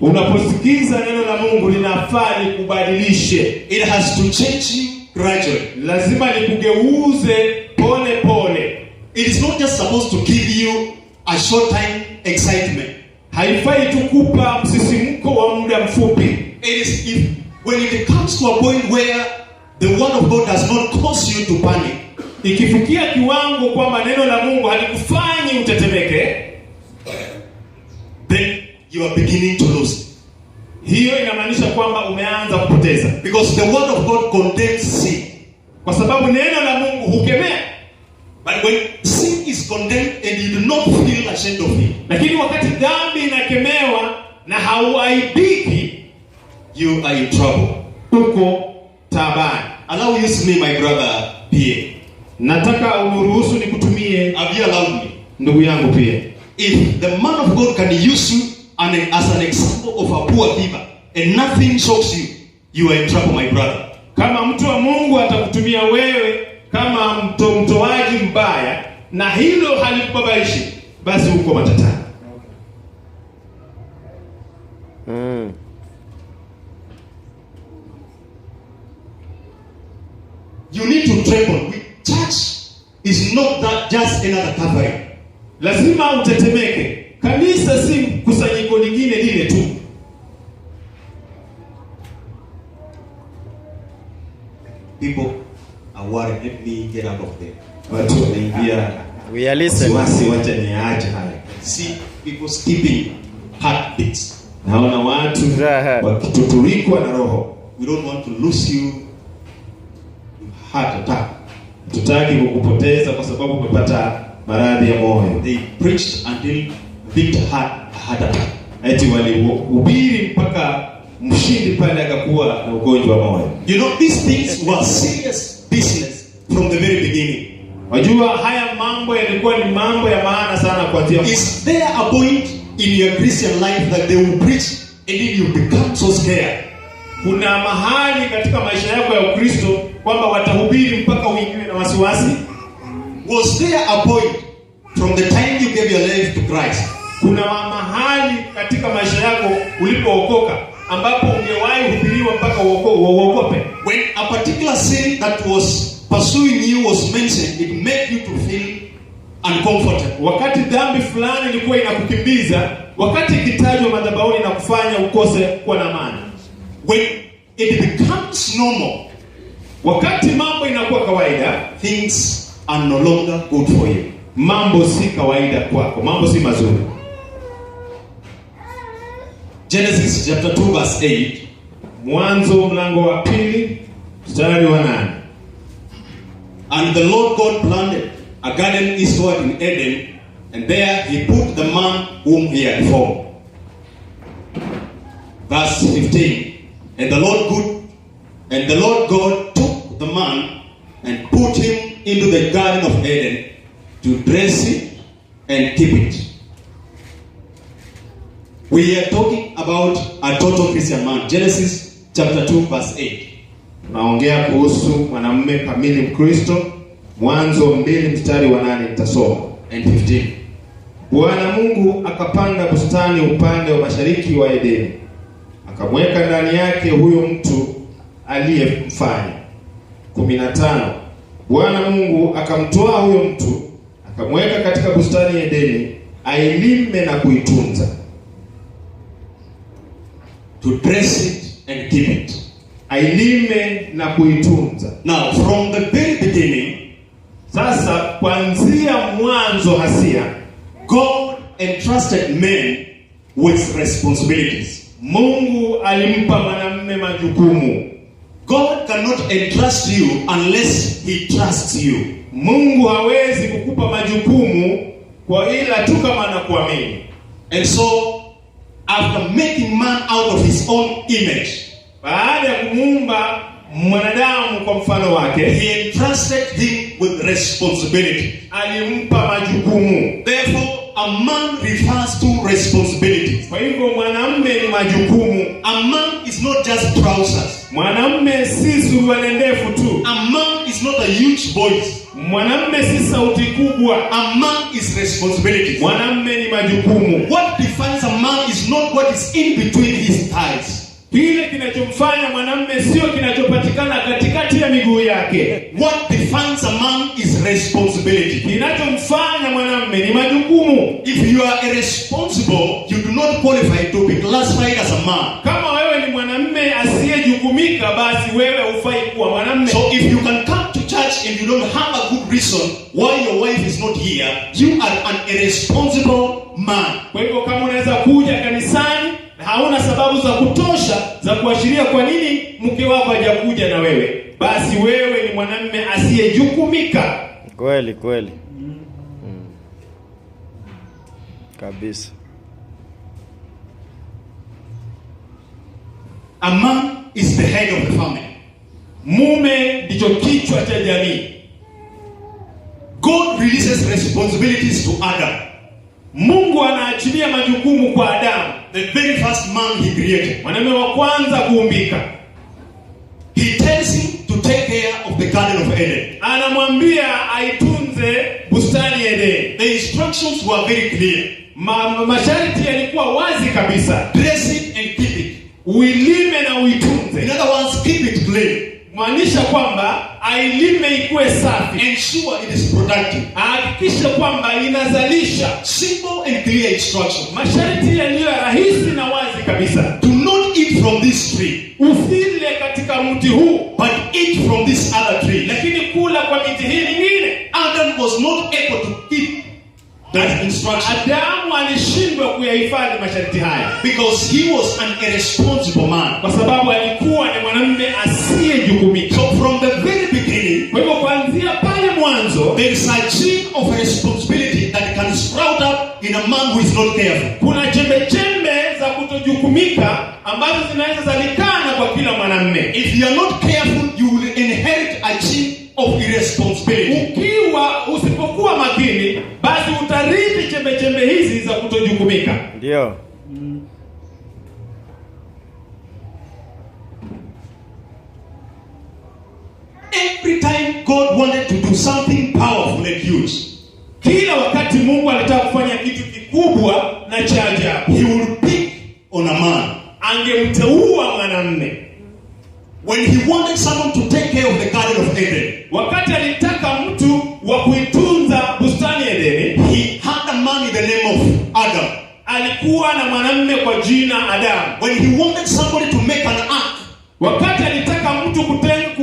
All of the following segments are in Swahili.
Unaposikiza neno la Mungu linafaa likubadilishe. It has to change you gradually. Lazima likugeuze pole pole. It is not just supposed to give you a short time excitement. Haifai tukupa msisimko wa muda mfupi. It is when it comes to a point where the word of God does not cause you to panic. Ikifikia kiwango kwamba neno la Mungu halikufanyi utetemeke, then you are beginning to lose. Hiyo inamaanisha kwamba umeanza kupoteza. Because the word of God condemns sin. Kwa sababu neno la Mungu hukemea. But when sin is condemned and you do not feel ashamed of it, lakini wakati dhambi inakemewa na hauaibiki, you are in trouble. Uko tabani. Allow use me, my brother Pierre. Nataka uniruhusu nikutumie. Have you allowed me? Ndugu yangu pia. If the man of God can use you as an example of a poor giver and nothing shocks you, you are in trouble, my brother. Kama mtu wa Mungu atakutumia wewe kama mtoaji mbaya na hilo halikubabaishi, basi uko matatani. You need to tremble. Church is not that just another covering. Lazima utetemeke. Kanisa si kusanyiko lingine lile tu. People are worried. Let me get out of there. Watu wanaingia. We are listening. Wasi wacha niache haya. See people skipping heartbeats. Naona watu wakituturikwa na roho. We don't want to lose you heart attack. Tutaki kukupoteza kwa sababu umepata maradhi ya moyo. They preached until Victor had a heart attack. Eti walihubiri mpaka mshindi pale akakuwa na ugonjwa wa moyo. You know, these things were serious business from the very beginning. Wajua haya mambo yalikuwa ni mambo ya maana sana kuanzia. Is there a point in your Christian life that they will preach and then you become so scared? Kuna mahali katika maisha yako ya Ukristo kwamba watahubiri mpaka uingiwe na wasiwasi? Was there a point from the time you gave your life to Christ? Kuna mahali katika maisha yako ulipookoka ambapo ungewahi hubiriwa mpaka uokope? When a particular sin that was pursuing you was mentioned, it made you to feel uncomfortable. Wakati dhambi fulani ilikuwa inakukimbiza, wakati ikitajwa madhabahuni na kufanya ukose kuwa na amani. When it becomes normal, wakati mambo inakuwa kawaida, things are no longer good for you. Mambo si kawaida kwako, mambo si mazuri. Genesis chapter 2 verse 8. Mwanzo mlango wa 2 mstari wa 8. And the Lord God planted a garden eastward in Eden, and there he put the man whom he had formed. Verse 15. And the Lord God took the man and put him into the garden of Eden to dress it and keep it. We are talking about a total Christian man. Genesis chapter 2 verse 8. Naongea kuhusu mwanamume kamili Mkristo. Mwanzo 2 mstari wa 8 nitasoma. And 15. Bwana Mungu akapanda bustani upande wa mashariki wa Edeni. Akamweka ndani yake huyo mtu aliyemfanya. 15. Bwana Mungu akamtoa huyo mtu, akamweka katika bustani ya Edeni, ailime na kuitunza. To dress it and keep it. Ailime na kuitunza. Now, from the very beginning, sasa kuanzia mwanzo hasia, God entrusted men with responsibilities. Mungu alimpa mwanamume majukumu. God cannot entrust you unless he trusts you. Mungu hawezi kukupa majukumu kwa ila tu kama anakuamini. And so, after making man out of his own image, baada ya kumuumba mwanadamu kwa mfano wake, he entrusted him with responsibility. Alimpa majukumu. Therefore, a man refers to responsibilities. Kwa hivyo mwanamume ni majukumu. A man is not just trousers. Mwanamume si suruali ndefu tu. A man is not a huge voice. Mwanamume si sauti kubwa. A man is responsibility. Mwanamume ni majukumu. What defines a a man is not what is in between his thighs. Kile kinachomfanya mwanamume sio kinachopatikana katikati ya miguu yake. What defines a man is responsibility. Kinachomfanya mwanamume ni majukumu. If you are irresponsible, you do not qualify to be classified as a man. Kama wewe ni mwanamume asiyejukumika, basi wewe hufai kuwa mwanamume. So if you can come to church and you don't have a good reason why your wife is not here, you are an irresponsible man. Kwa hivyo kama unaweza kuja kanisani na hauna sababu za kutosha za kuashiria kwa nini mke wako hajakuja na wewe, basi wewe ni mwanamume asiyejukumika. Kweli. Kabisa. A man is the head of the family. Mume ndicho kichwa cha jamii. God releases responsibilities to Adam. Mungu anaachilia majukumu kwa Adamu, The very first man he created. mwanamume wa kwanza kuumbika. He tells him to take care of the Garden of Eden. Anamwambia aitunze bustani ya Edeni. The instructions were very clear. Masharti yalikuwa wazi kabisa. Dress it and keep it. Uilime na uitunze. In other words, keep it clean. Maanisha kwamba ailime ikuwe safi. Ensure it is productive. Hakikisha kwamba inazalisha. Simple and clear instructions. Masharti yaliyo rahisi na wazi kabisa. Do not eat from this tree. Usile katika mti huu, but eat from this other tree. lakini kula kwa miti hii mingine. Adam was not able to keep that instruction. Adamu alishindwa kuyahifadhi masharti haya because he was an irresponsible man. kwa sababu alikuwa ni mwanamume asiyejukumika. So from the very beginning, kwa hivyo kuanzia pale mwanzo, there is a gene of responsibility that can sprout up in a man who is not careful. kuna chembe za kutojukumika ambazo zinaweza zalikana kwa kila mwanamume. If you are not careful, you will inherit a gene of irresponsibility. Usipokuwa makini, basi utarithi chembe hizi za kutojukumika. Ndio. Every time God wanted to do something powerful and huge, kila wakati Mungu alitaka kufanya kitu kikubwa na cha ajabu, he would pick on a man. Angemteua mwanamume. When he wanted someone to take care of the Garden of Eden, wakati alitaka mtu wa kuitunza bustani ya Edeni, he had a man in the name of Adam. Alikuwa na mwanamume kwa jina Adam. When he wanted somebody to make an ark, wakati alitaka mtu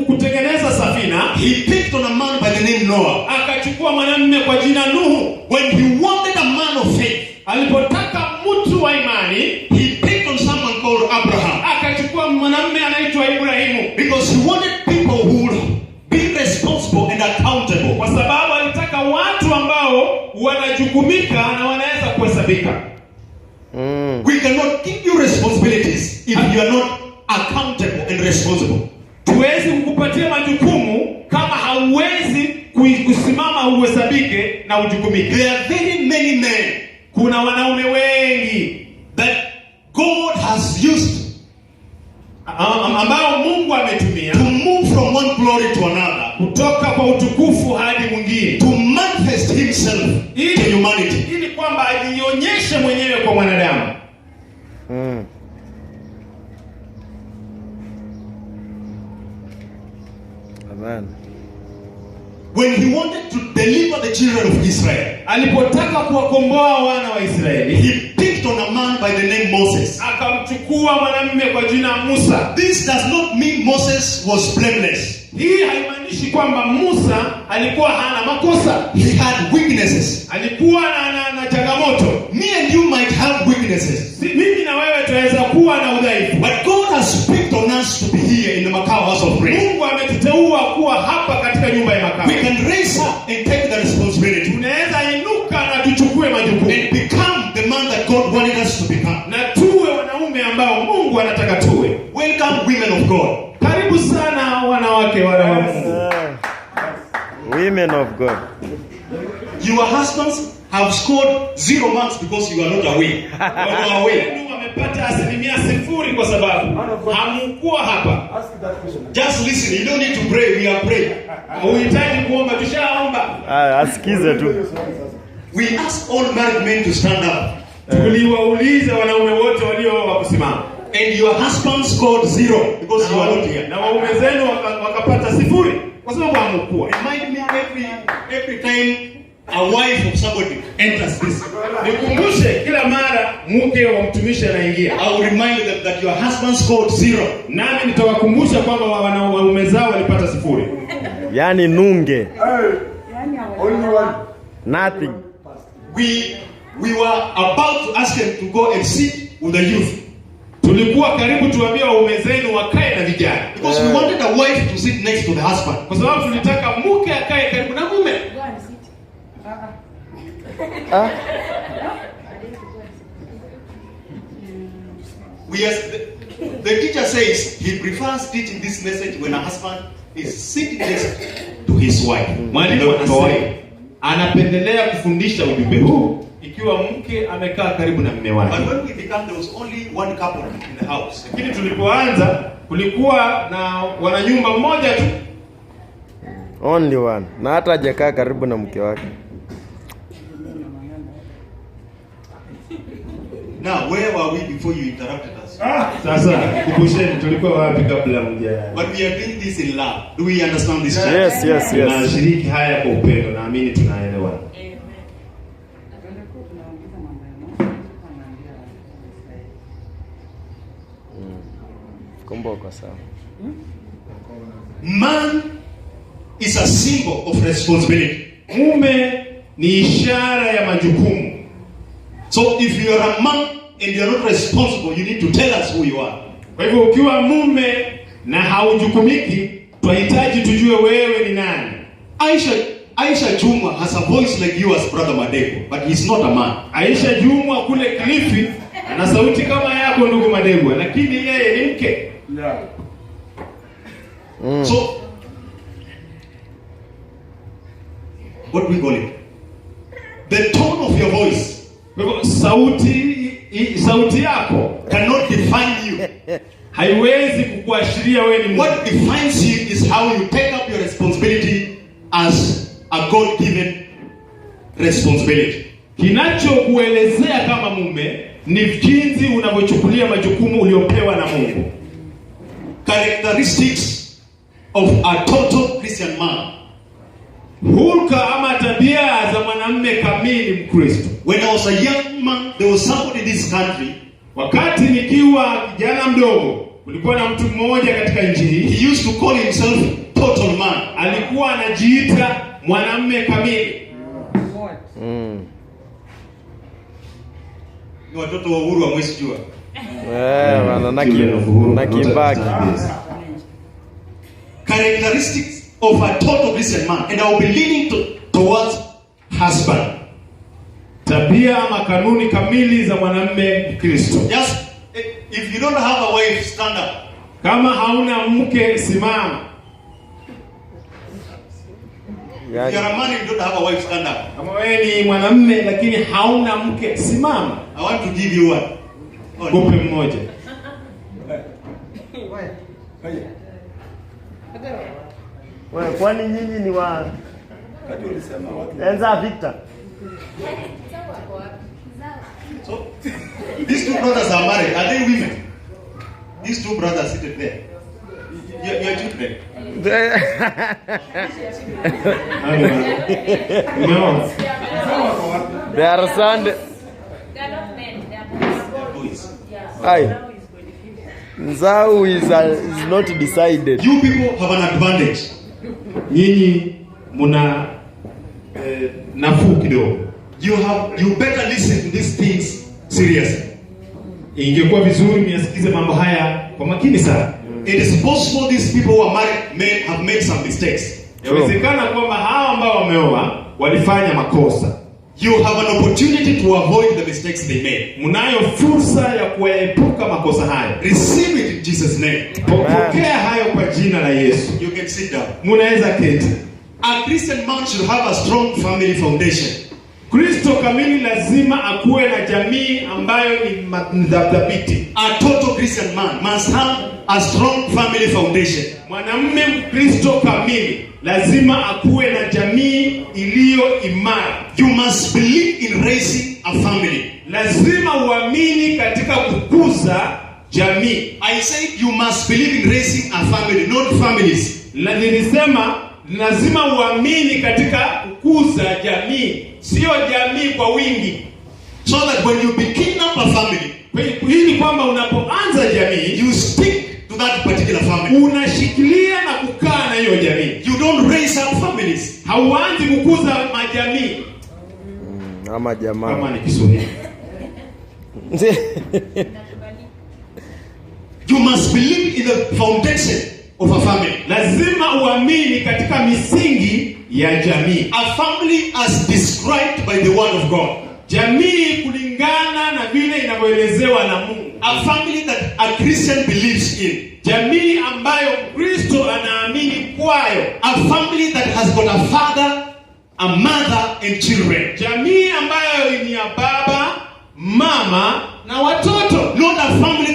kutengeneza safina, he picked on a man by the name Noah. Akachukua mwanamume kwa jina Nuhu. When he wanted a man of faith, alipotaka mtu wa imani, he picked on someone called Abraham. Akachukua mwanamume anaitwa Ibrahimu. Because he wanted people who would be responsible and accountable. Kwa sababu alitaka watu ambao wanajukumika na wanaweza kuhesabika. We cannot give you responsibilities if you are not accountable and responsible. Tuwezi kukupatia majukumu kama hauwezi kusimama uhesabike na ujukumike. There are very many men, kuna wanaume wengi that God has used, ambao Mungu ametumia to move from one glory to another, kutoka kwa utukufu hadi mwingine, to manifest himself to humanity, ili kwamba ajionyeshe mwenyewe kwa mwanadamu. Amen. When he wanted to deliver the children of Israel, alipotaka kuwakomboa wana wa Israeli, he picked on a man by the name Moses. Akamchukua mwanamume kwa jina Musa. This does not mean Moses was blameless. Hii haimaanishi kwamba Musa alikuwa hana makosa. He had weaknesses. Alikuwa na changamoto. Me and you might have weaknesses. Mimi na wewe tunaweza kuwa na udhaifu. But God has picked on us to be here in the Makao house of prayer. Mungu ametuteua kuwa hapa katika nyumba ya makao. We can raise up and take the responsibility. Tunaweza inuka na tuchukue majukumu. And become the man that God wanted us to become. Na tuwe wanaume ambao Mungu anataka tuwe. Welcome women of God. Karibu sana wanawake wa Mungu. Women of God. Your husbands have scored 0 marks because you are not away. Wamepata 0% kwa sababu hamkuwa hapa. Just listen, you don't need to pray, we are praying. Unahitaji kuomba, tushaomba. Asikize tu. We ask all married men to stand up. Tuliwauliza wanaume wote walio kusimama. And your husband scored 0 because you are not here. Na waume zenu wakapata 0 kwa sababu hamkuwa. Remind me every time a wife of somebody enters this. Nikumbushe kila mara mke wa mtumishi anaingia. I will remind them that your husband scored 0. Nami nitawakumbusha kwamba waume zao walipata 0. Yani nunge. Only one. Nothing. We were about to ask them to go and sit with the youth. Tulikuwa karibu tuambie waume zenu wakae na vijana. Because we wanted a wife to sit next to the husband. Kwa sababu tulitaka mke akae karibu na mume. The teacher says he prefers teaching this message when a husband is sitting next to his wife. Mwalimu anapendelea kufundisha ujumbe huu ikiwa mke amekaa karibu na mume wake. But when we began, there was only one couple in the house. Lakini tulipoanza kulikuwa na wananyumba mmoja tu. Only one. Na hata hajakaa karibu na mke wake. Now, where were we before you interrupted us? Sasa kumbusheni tulikuwa wapi kabla mja? But we are doing this in love. Do we understand this? Yes. Tunashiriki haya kwa upendo, naamini tunaelewa. Kumbuka sawa. Man is a symbol of responsibility. Mume ni ishara ya majukumu. So if you are a man and you are not responsible, you need to tell us who you are. Kwa hivyo ukiwa mume na haujukumiki, tunahitaji tujue wewe ni nani. Aisha Jumwa has a voice like you as Brother Madego, but he's not a man. Aisha Jumwa kule Kilifi ana sauti kama yako ndugu Madego, lakini yeye ni mke. Yeah. So what do we call it? The tone of your voice. Sauti yako cannot define you. Haiwezi kukuashiria wewe ni mtu. What defines you is how you take up your responsibility as a God-given responsibility. Kinachokuelezea kama mume ni jinsi unavyochukulia majukumu uliopewa na Mungu. Characteristics of a total Christian man. Hulka ama tabia za mwanamume kamili Mkristo. When I was a young man, there was somebody in this country. Wakati nikiwa kijana mdogo, kulikuwa na mtu mmoja katika nchi hii. He used to call himself total man. Alikuwa anajiita mwanamume kamili. Ni watoto wa Uhuru hamwezi jua. Na Kibaki. Characteristics of a total Christian man, and I will be leaning towards husband. Tabia ama kanuni kamili za mwanamume Mkristo. Just if you don't have a wife, stand up. Kama hauna mke, simama. If you are a man and you don't have a wife, stand up. Kama wewe ni mwanamume lakini hauna mke, simama. I want to give you one. Kope mmoja. Wewe kwani nyinyi ni wa Enza Victor? So these two brothers are married. Are they women? These two brothers seated there. Your children. They are sand. They're not men, they're Boys. Aye. Nzau is not decided. You people have an advantage. Nyinyi muna nafuu kidogo. You better listen to these things seriously. Ingekuwa vizuri msikize mambo haya kwa makini sana. It is possible these people who are married have made some mistakes. Yawezekana kwamba hao ambao wameoa walifanya makosa. You have an opportunity to avoid the mistakes they made. Mnayo fursa ya kuepuka makosa hayo. Receive it in Jesus' name. Pokea hayo kwa jina la Yesu. You can sit down. Mnaweza keti. A Christian man should have a strong family foundation. Kristo kamili lazima akuwe na jamii ambayo ni dhabiti. A total Christian man must have a strong family foundation. Mwanamume Mkristo kamili lazima akuwe na jamii iliyo imara. You must believe in raising a family. lazima uamini katika kukuza jamii. I said you must believe in raising a family, not families. Na nilisema lazima uamini katika kukuza jamii, sio jamii kwa wingi. So that when you begin up a family, Ili kwamba unapoanza jamii, you stick to that particular family. Unashikilia na kukaa na hiyo jamii. You don't raise up families. Hauanzi kukuza majamii. Ama jamaa. Kama ni Kiswahili. You must believe in the foundation of a family. Lazima uamini katika misingi ya jamii. A family as described by the word of God. Jamii kulingana na vile inavyoelezewa na Mungu. A family that a Christian believes in. Jamii ambayo Kristo anaamini kwayo. A family that has got a father, a mother and children. Jamii ambayo ni ya baba, mama na watoto. Not a family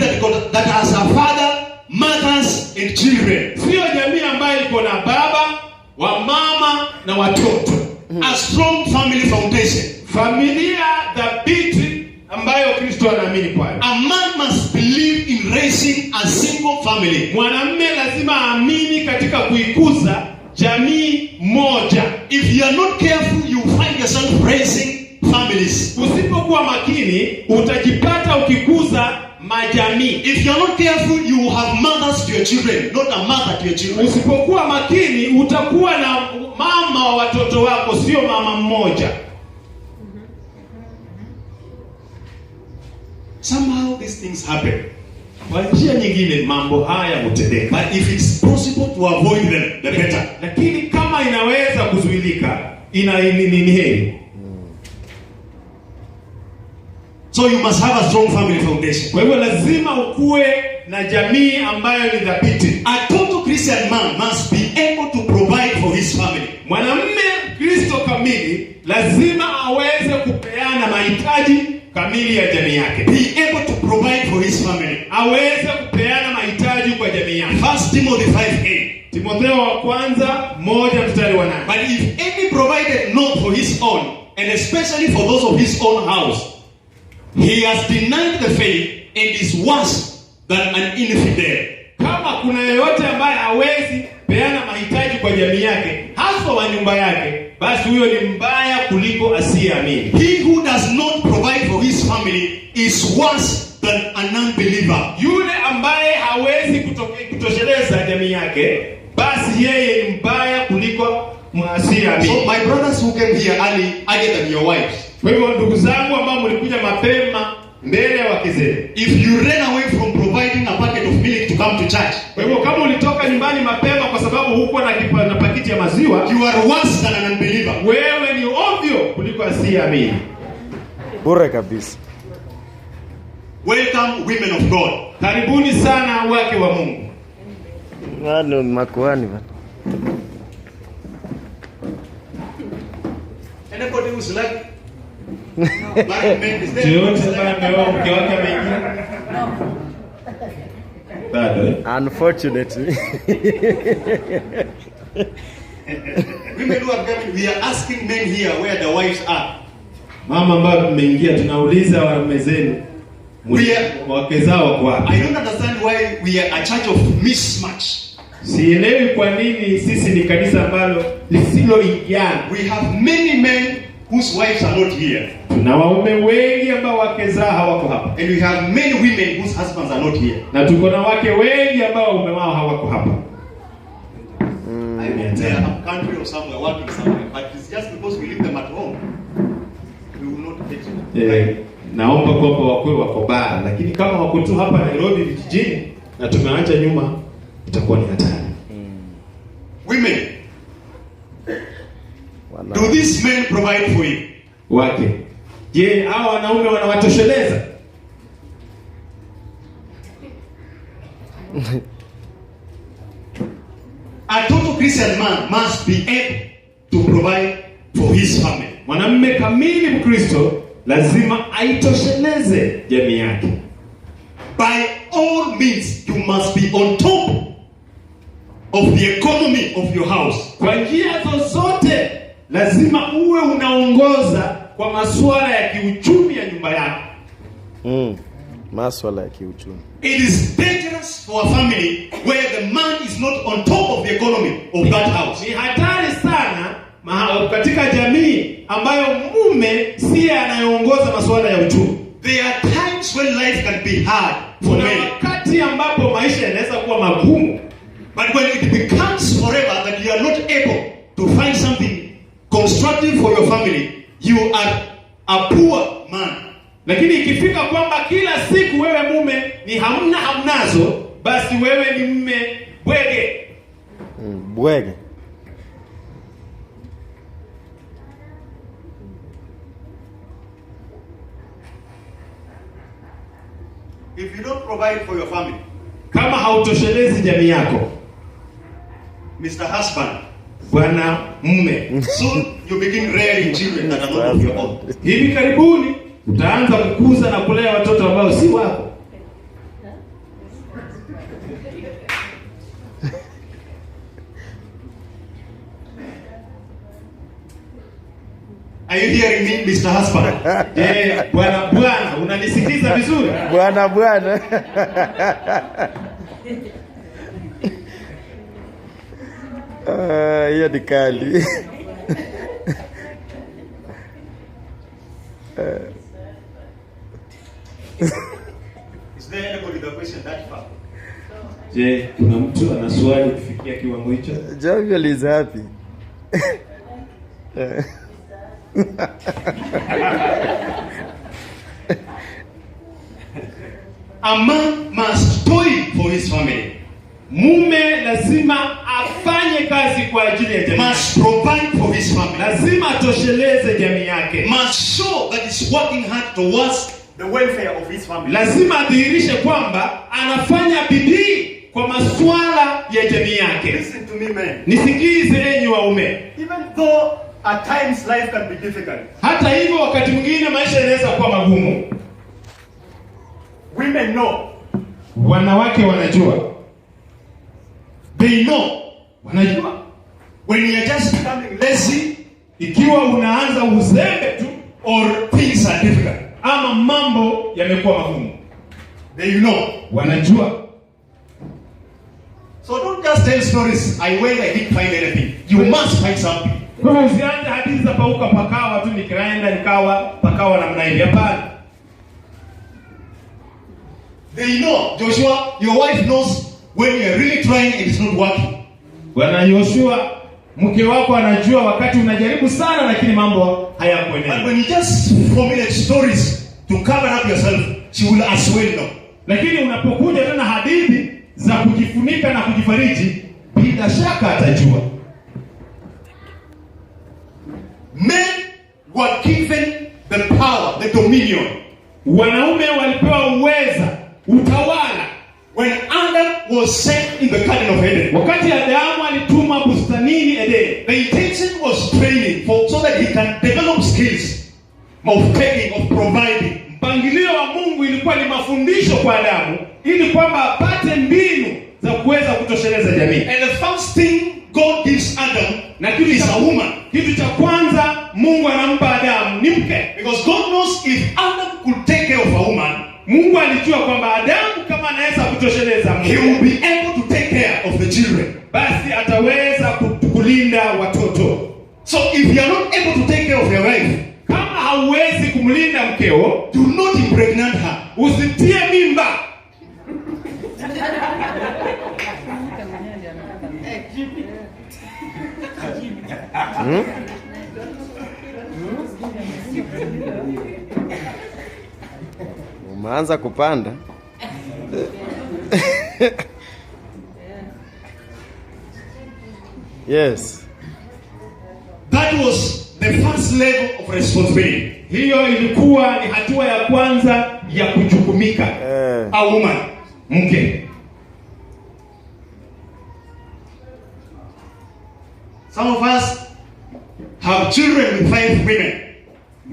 that has a father, mothers and children. Sio jamii ambayo iko na baba, wa mama na watoto. A strong family foundation. Familia dhabiti ambayo Kristo anaamini kwayo. A man must believe in raising a single family. Mwanamume lazima aamini katika kuikuza jamii moja. If you are not careful, you find yourself raising families. Usipokuwa makini, utajipata ukikuza majamii. If you are not careful, you will have mothers to your children, not a mother to your children. Usipokuwa makini, utakuwa na mama wa watoto wako, sio mama mmoja. Somehow these things happen. Kwa njia nyingine mambo haya hutendeka. But if it's possible to avoid them, the better. Lakini kama inaweza kuzuilika, ni heri. So you must have a strong family foundation. Kwa hivyo lazima ukue na jamii ambayo ni dhabiti. A total Christian man must be able to provide for his family. Mwanamume Kristo kamili lazima aweze kupeana mahitaji kamili ya jamii yake. Be able to provide for his family. Aweze kupeana mahitaji kwa jamii yake. 1 Timothy 5:8. Timotheo wa kwanza 1:8. But if any provided not for his own, and especially for those of his own house, he has denied the faith and is worse than an infidel. Kama kuna yeyote ambaye hawezi peana mahitaji kwa jamii yake, hasa wa nyumba yake, basi huyo ni mbaya kuliko asiyeamini. He who does not provide for his family is worse than an unbeliever. Yule ambaye hawezi kutosheleza jamii yake, basi yeye ni mbaya kuliko asiyeamini. So my brothers who came here earlier than your wives. Kwa hivyo ndugu zangu ambao mlikuja mapema mbele ya wake zenu, if you ran away from providing a packet of milk to come to church, kwa hivyo kama ulitoka nyumbani mapema kwa sababu hukuwa na pakiti ya maziwa, you are worse than an unbeliever. Wewe ni ovyo kuliko asiyeamini. Bure kabisa. Welcome women of God. Karibuni sana wake wa Mungu. Wano makuhani bana. Anybody who's like married men is there? Yote ambaye ameoa mke wake ameingia? Bado. Unfortunately. Women who are coming, we are asking men here where the wives are. Mama ambao tumeingia tunauliza waume zenu wake zao wako wapi? I don't understand why we are a church of mismatch. Sielewi kwa nini sisi ni kanisa ambalo lisiloingiana. We have many men whose wives are not here. Tuna waume wengi ambao wake zao hawako hapa. And we have many women whose husbands are not here. Na tuko na wake wengi ambao waume wao hawako hapa. I mean, they are a country or somewhere, working somewhere, but it's just because we leave them at home. We will not get it. Naomba kwamba wakwe wako bara, lakini kama wako tu hapa Nairobi vijijini na tumeacha nyuma, itakuwa ni hatari. Women, do these men provide for you? Wake, je, hao wanaume wanawatosheleza? A total Christian man must be able to provide for his family. Mwanamume kamili Mkristo lazima aitosheleze jamii yake. By all means, you must be on top of the economy of your house. Kwa njia zozote lazima uwe unaongoza kwa masuala ya kiuchumi ya nyumba yako. Masuala ya kiuchumi. It is dangerous for a family where the man is not on top of the economy of that house. Ni hatari sana katika jamii ambayo mume si anayeongoza masuala ya uchumi. There are times when life can be hard for men. Wakati ambapo maisha yanaweza kuwa magumu. But when it becomes forever that you are not able to find something constructive for your family, you are a poor man. Lakini ikifika kwamba kila siku wewe mume ni hamnazo, basi wewe ni mume bwege. Bwege. If you don't provide for your family, kama hautoshelezi jamii yako, Mr. Husband, bwana mume, soon you begin rearing children that are not of your own. Hivi karibuni utaanza kukuza na kulea watoto ambao si wako. Are you hearing me, Mr. Husband? Bwana, unanisikiza vizuri? Bwana. Hiyo ni kali. Is there anybody with a question that far? Je, kuna mtu ana swali kufikia kiwango hicho? Jambo liza hapi. A man must toil for his family. Mume lazima afanye kazi kwa ajili ya jamii. Must provide for his family. Lazima atosheleze jamii yake. Must show that he's working hard towards the welfare of his family. Lazima adhihirishe kwamba anafanya bidii kwa masuala ya jamii yake. Listen to me, men. Nisikize enyi waume. Even though at times life can be difficult, hata hivyo wakati mwingine maisha yanaweza kuwa magumu, women know. Wanawake wanajua. They know. Wanajua. When you are just becoming lazy, ikiwa unaanza uzembe tu, or things are difficult, ama mambo yamekuwa magumu, they know. Wanajua. So don't just tell stories. I didn't find anything. You must find something. Kwa hivyo usianze hadithi za pauka pakawa tu, nikaenda nikawa pakawa namna hivi. Hapana. They know. Joshua, your wife knows when you are really trying and it's not working. Bwana Yoshua, mke wako anajua wakati unajaribu sana lakini mambo hayakuendea. But when you just formulate stories to cover up yourself, she will as well know. Lakini unapokuja tena hadithi za kujifunika na kujifariji, bila shaka atajua. Men were given the power, the dominion. Wanaume walipewa uweza, utawala. When Adam was sent in the Garden of Eden, wakati Adamu alituma bustanini Edeni, the intention was training so that he can develop skills of taking, of providing. Mpangilio wa Mungu ilikuwa ni mafundisho kwa Adamu ili kwamba apate mbinu za kuweza kutosheleza jamii. And the first thing God gives Adam na kitu is a woman. Kitu cha kwanza Mungu anampa Adamu ni mke. Because God knows if Adam could take care of a woman, Mungu alijua kwamba Adamu kama anaweza kutosheleza mke, he will be able to take care of the children. Basi ataweza kulinda watoto. So if you are not able to take care of your wife, kama hauwezi kumlinda mkeo, do not impregnate her. Usitie mimba. Umeanza kupanda. Yes. That was the first level of responsibility. Hiyo ilikuwa ni hatua ya kwanza ya kujukumika. A woman, mke. Some of us have children with 5 women.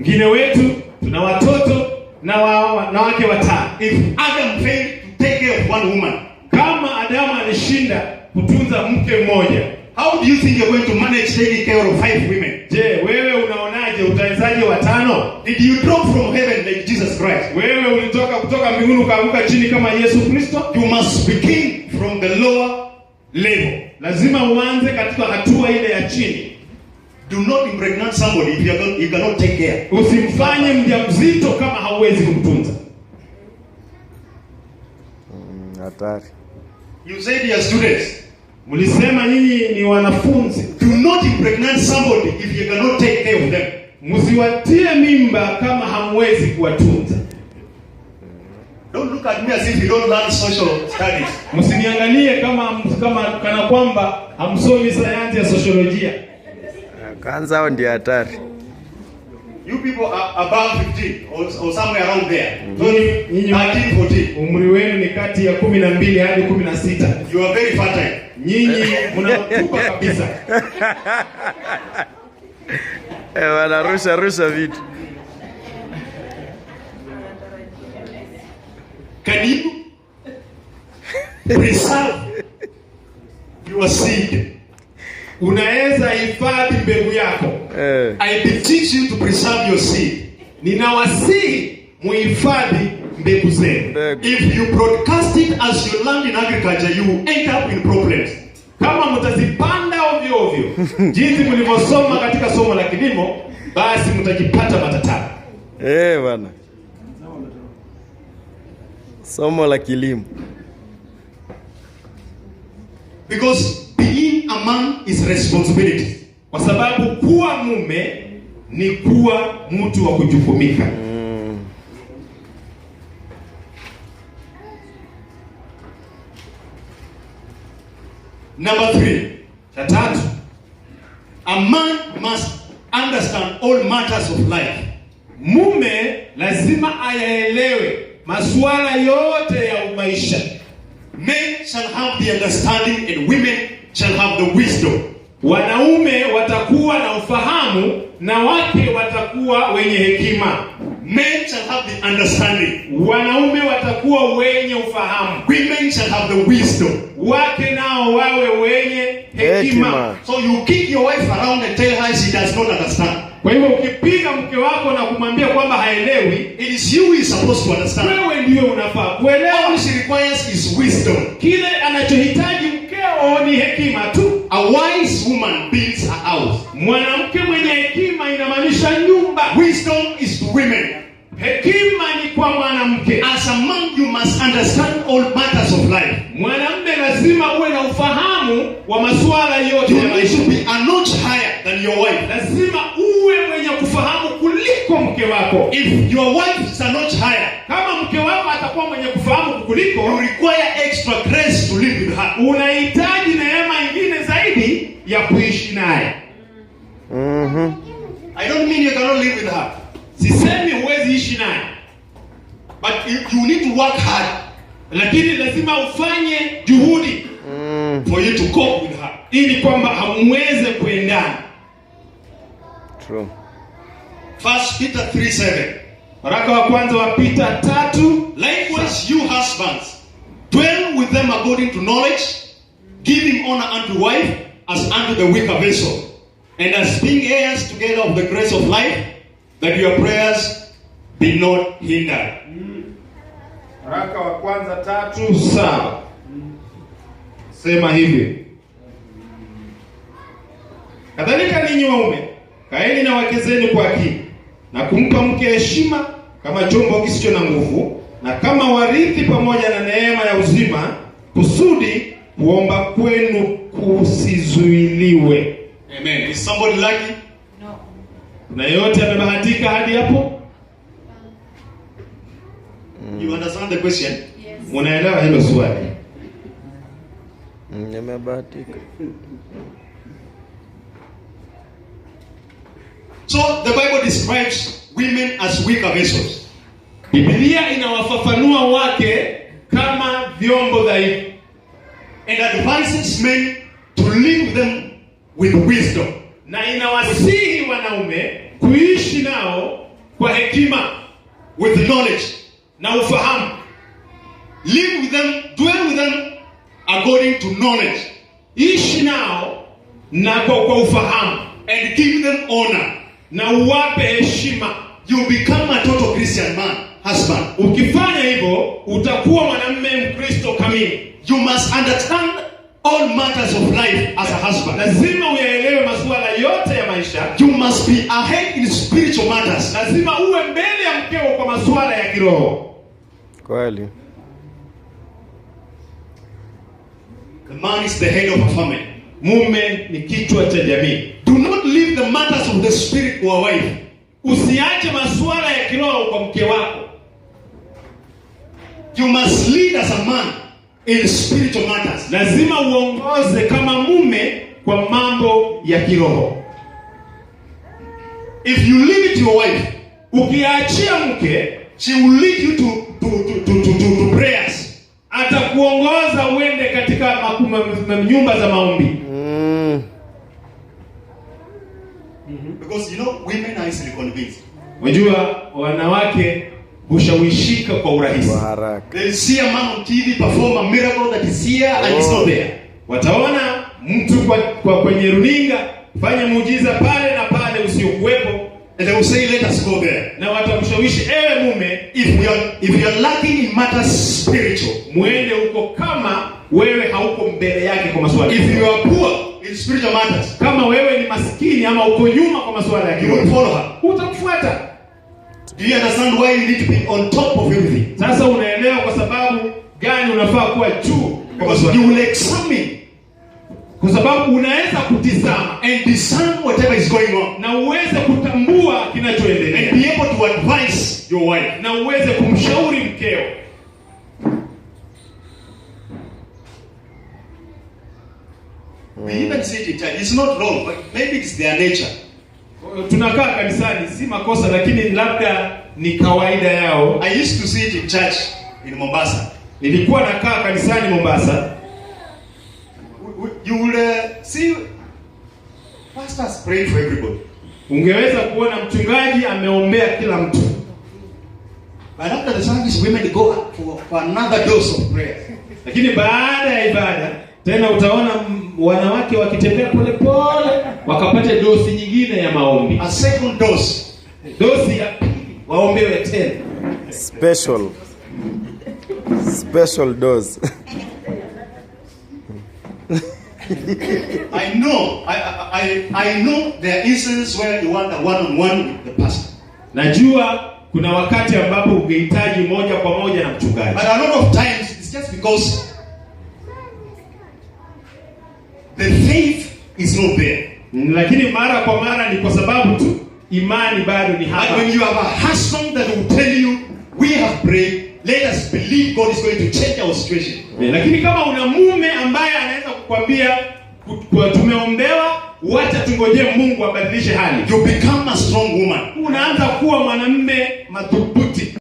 Ngine wetu tuna watoto na wanawake watano. If Adam failed to take care of one woman, kama Adamu alishinda kutunza mke mmoja, how do you think you're going to manage taking care of 5 women? Je, wewe unaonaje Unawezaje? Utawezaje watano? Did you drop from heaven like Jesus Christ? Wewe ulitoka kutoka mbinguni ukaanguka chini kama Yesu Kristo? You must begin from the lower level. Lazima uanze katika hatua ile ya chini. Do not impregnate somebody if you cannot take care. Usimfanye mjamzito kama hauwezi kumtunza. Hatari. You said your students, Mlisema nyinyi ni wanafunzi. do not impregnate somebody if you cannot take care of them. Msiwatie mimba kama hamwezi kuwatunza. Don't look at me as if you don't learn social studies. Msiniangalie kana kwamba hamsomi sayansi ya sosiolojia. Kwanza hao ndio hatari. You people are above 15 or somewhere around there. Nyinyi 13, 14. umri wenu ni kati ya 12 hadi 16. You are very fertile. Nyinyi mnatupa kabisa. Wanarusha vitu. Can you preserve your seed? Unaweza hifadhi mbegu yako. I beseech you to preserve your seed. Ninawasihi muhifadhi mbegu zenu. If you broadcast it as you learn in agriculture, you end up in problems. Kama mtazipanda ovyo ovyo jinsi mlivyosoma katika somo la kilimo, basi mtajipata matatani. Bwana. Somo la kilimo. Because being a man is responsibility. Kwa sababu kuwa mume ni kuwa mtu wa kujukumika. Number 3. Cha tatu, A man must understand all matters of life. mume lazima ayaelewe masuala yote ya maisha. Men shall have the understanding and women shall have the wisdom. Wanaume watakuwa na ufahamu na wake watakuwa wenye hekima. Men shall have the understanding. Wanaume watakuwa wenye ufahamu. Women shall have the wisdom. Wake nao wawe wenye hekima. So you kick your wife around and tell her she does not understand. Kwa hivyo ukipiga mke wako na kumwambia kwamba haelewi, it is you who is supposed to understand. Wewe ndiye unafaa kuelewa. All she requires is wisdom. Kile anachohitaji mkeo ni hekima tu. A wise woman builds a house. Mwanamke mwenye hekima inamaanisha nyumba. Wisdom is to women. Hekima ni kwa mwanamke. As a man you must understand all matters of life. Mwanamume lazima uwe na ufahamu wa masuala yote ya maisha. You need to be a notch higher than your wife. Lazima uwe mwenye kufahamu kuliko mke wako. If your wife is a notch higher, kama mke wako atakuwa mwenye kufahamu kukuliko, you require extra grace to live with her. Unahitaji neema nyingine zaidi ya kuishi naye. I don't mean you cannot live with her. Sisemi huwezi ishi naye. But you need to work hard. Lakini lazima ufanye juhudi for you to cope with her. Ili kwamba hamweze kuendana. True. 1 Peter 3:7. Waraka wa kwanza wa Peter 3. Likewise you husbands, dwell with them according to knowledge, giving honor unto wife as unto the weaker vessel, and as being heirs together of the grace of life, that your prayers be not hindered. Waraka wa kwanza 3:7. Sema hivi: kadhalika ninyi waume, kaeni na wake zenu kwa akili, na kumpa mke heshima kama chombo kisicho na nguvu, na kama warithi pamoja na neema ya uzima, kusudi kuomba kwenu kusizuiliwe. Amen. Is somebody lucky? No. Na yote amebahatika hadi hapo? You understand the question? Yes. Unaelewa hilo swali? Nimebahatika. So the Bible describes women as weaker vessels. Biblia inawafafanua wake kama vyombo dhaifu, And advises men to live with them with wisdom. na inawasihi wanaume kuishi nao kwa hekima, with knowledge, na ufahamu. live with them, dwell with them according to knowledge, Ishi nao na kwa ufahamu, and give them honor. na uwape heshima. You become a total Christian man, husband. Ukifanya hivyo utakuwa mwanamume Mkristo kamili. You must understand all matters of life as a husband. Lazima uyaelewe masuala yote ya maisha. You must be ahead in spiritual matters. Lazima uwe mbele ya mkeo kwa masuala ya kiroho. Kweli. The man is the head of a family. Mume ni kichwa cha jamii. Do not leave the matters of the spirit to a wife. Usiache masuala ya kiroho kwa mke wako. You must lead as a man in spiritual matters. Lazima uongoze kama mume kwa mambo ya kiroho. If you leave it to your wife, ukiachia mke, she will lead you to prayers. Atakuongoza uende katika nyumba za maombi. Because you know, women are easily convinced. Unajua wanawake hushawishika kwa urahisi. Kwa haraka. They see a man on TV perform a miracle that is here and it's not there. Wataona mtu kwa kwenye runinga fanya muujiza pale na pale usiokuwepo, and they will say, let us go there. Na watamshawishi, ewe mume, if you are lacking in matters spiritual, muende huko kama wewe hauko mbele yake kwa masuala. If you are poor in spiritual matters, kama wewe ni maskini ama uko nyuma kwa masuala ya kiroho, you will follow her. Utamfuata. Do you understand why you need to be on top of everything? Sasa unaelewa kwa sababu gani unafaa kuwa juu? Because you will examine. Kwa sababu unaweza kutizama and discern whatever is going on, na uweze kutambua kinachoendelea, and be able to advise your wife, na uweze kumshauri mkeo. We even see it in church. It's not wrong, but maybe it's their nature. Tunakaa kanisani, si makosa, lakini labda ni kawaida yao. I used to see it in church in Mombasa. Nilikuwa nakaa kanisani Mombasa. You would see pastors praying for everybody. Ungeweza kuona mchungaji ameombea kila mtu. But after the service, women go for another dose of prayer. Lakini baada ya ibada tena utaona wanawake wakitembea pole pole wakapata dosi nyingine ya maombi. A second dose. Dosi ya pili waombewe tena. Special dose. I know there are instances where you want a one-on-one with the pastor. Najua kuna wakati ambapo ungehitaji moja kwa moja na mchungaji. But a lot of times it's just because the faith is not there. Lakini mara kwa mara ni kwa sababu tu imani bado ni hapa. But when you have a husband that will tell you, we have prayed, let us believe God is going to change our situation. Lakini kama una mume ambaye anaweza kukwambia tumeombewa, wacha tungojee Mungu abadilishe hali, you become a strong woman. Unaanza kuwa mwanamume madhubuti.